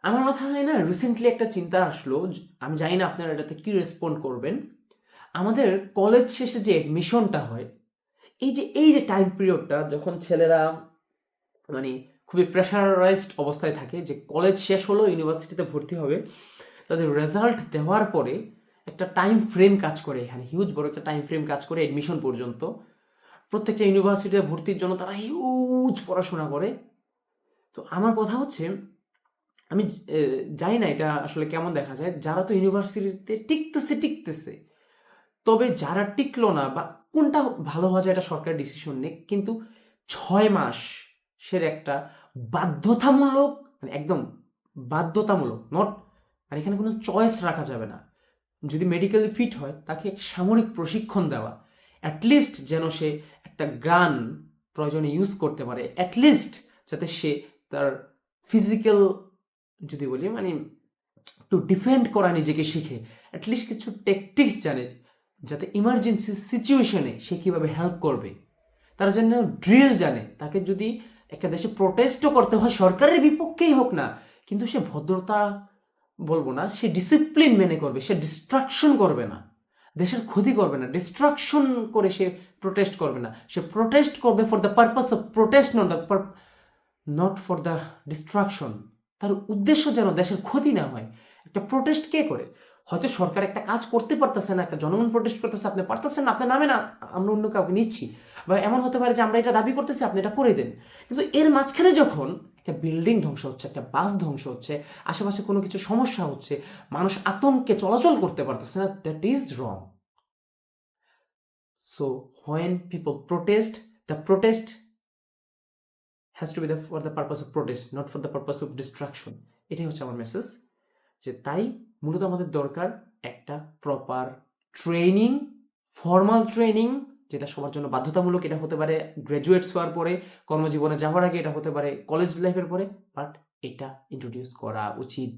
আমার মাথায় না রিসেন্টলি একটা চিন্তা আসলো, আমি জানি না আপনারা এটাতে কি রেসপন্ড করবেন। আমাদের কলেজ শেষে যে এডমিশনটা হয়, এই যে টাইম পিরিয়ডটা যখন ছেলেরা মানে খুবই প্রেশারাইজড অবস্থায় থাকে, যে কলেজ শেষ হলো, ইউনিভার্সিটিতে ভর্তি হবে, তাদের রেজাল্ট দেওয়ার পরে একটা টাইম ফ্রেম কাজ করে, এখানে হিউজ বড় একটা টাইম ফ্রেম কাজ করে এডমিশন পর্যন্ত। প্রত্যেকটা ইউনিভার্সিটিতে ভর্তির জন্য তারা হিউজ পড়াশোনা করে। তো আমার কথা হচ্ছে, আমি জানি না এটা আসলে কেমন দেখা যায়, যারা তো ইউনিভার্সিটিতে টিকতেছে, তবে যারা টিকলো না বা কোনটা ভালো হওয়া যায় এটা সরকার ডিসিশন নেই, কিন্তু 6 মাস সের একটা বাধ্যতামূলক, মানে একদম বাধ্যতামূলক, নট মানে এখানে কোনো চয়েস রাখা যাবে না। যদি মেডিকেলি ফিট হয় তাকে সামরিক প্রশিক্ষণ দেওয়া, অ্যাটলিস্ট যেন সে একটা গান প্রয়োজনে ইউজ করতে পারে, অ্যাটলিস্ট যাতে সে তার ফিজিক্যাল, যদি বলি মানে একটু ডিফেন্ড করা নিজেকে শিখে, অ্যাটলিস্ট কিছু টেকটিক্স জানে, যাতে ইমার্জেন্সি সিচুয়েশনে সে কীভাবে হেল্প করবে। তার জন্য ড্রিল জানে, তাকে যদি একটা দেশে প্রোটেস্টও করতে হয় সরকারের বিপক্ষেই হোক না, কিন্তু সে ভদ্রতা বলবো না, সে ডিসিপ্লিন মেনে করবে, সে ডিস্ট্রাকশন করবে না, দেশের ক্ষতি করবে না, ডিস্ট্রাকশন করে সে প্রোটেস্ট করবে না, সে প্রোটেস্ট করবে for the purpose of protest, not for the distraction. তার উদ্দেশ্য যেন দেশের ক্ষতি না হয়। একটা প্রোটেস্ট কে করে? হয়তো সরকার একটা কাজ করতে পারতেছে না, একটা জনগণ প্রোটেস্ট করতেছে, আপনি পারতেছেন না, আপনার নামে না, আমরা অন্য কাউকে নিচ্ছি, বা এমন হতে পারে যে আমরা এটা দাবি করতেছি, আপনি এটা করে দেন। কিন্তু এর মাঝখানে যখন একটা বিল্ডিং ধ্বংস হচ্ছে, একটা বাস ধ্বংস হচ্ছে, আশেপাশে কোনো কিছু সমস্যা হচ্ছে, মানুষ আতঙ্কে চলাচল করতে পারতেছে না, that is wrong. So when people protest, the protest has to B the for the purpose of protest, not for the purpose of distraction. এটাই হচ্ছে আমার মেসেজ। যে তাই মূলত আমাদের দরকার একটা প্রপার ট্রেনিং, ফর্মাল ট্রেনিং, যেটা সবার জন্য বাধ্যতামূলক। এটা হতে পারে গ্র্যাজুয়েটস হওয়ার পরে, কর্মজীবনে যাওয়ার আগে, এটা হতে পারে কলেজ লাইফের পরে, বাট এটা ইন্ট্রোডিউস করা উচিত।